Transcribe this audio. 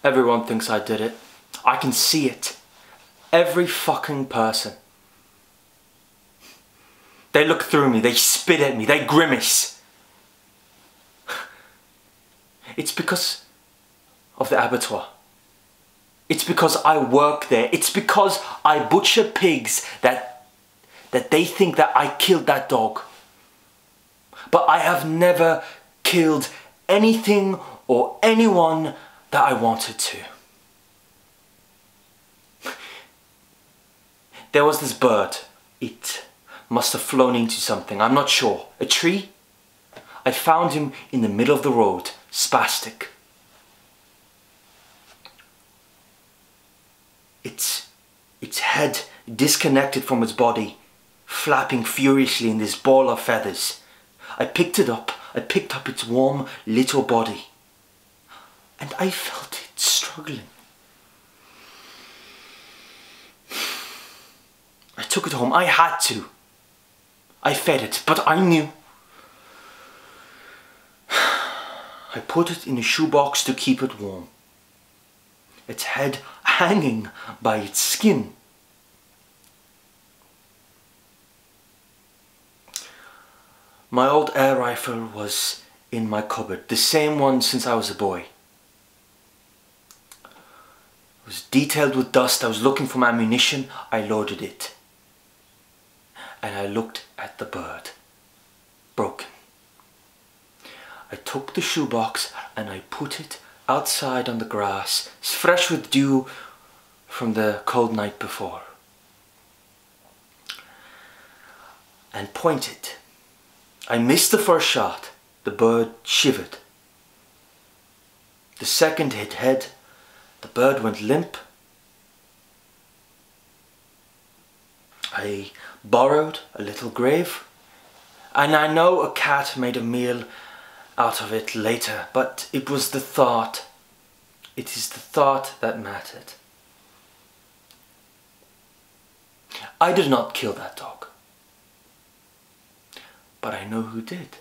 Everyone thinks I did it. I can see it. Every fucking person. They look through me, they spit at me, they grimace. It's because of the abattoir. It's because I work there. It's because I butcher pigs that they think that I killed that dog. But I have never killed anything or anyone that I wanted to. There was this bird. It must have flown into something, I'm not sure. A tree? I found him in the middle of the road, spastic. Its head disconnected from its body, flapping furiously in this ball of feathers. I picked it up. I picked up its warm little body. And I felt it struggling. I took it home. I had to. I fed it, but I knew. I put it in a shoebox to keep it warm. Its head hanging by its skin. My old air rifle was in my cupboard, the same one since I was a boy. It was detailed with dust. I was looking for my ammunition. I loaded it. And I looked at the bird. Broken. I took the shoebox and I put it outside on the grass, fresh with dew from the cold night before. And pointed. I missed the first shot. The bird shivered. The second hit head. The bird went limp. I borrowed a little grave. And I know a cat made a meal out of it later, but it was the thought. It is the thought that mattered. I did not kill that dog. But I know who did.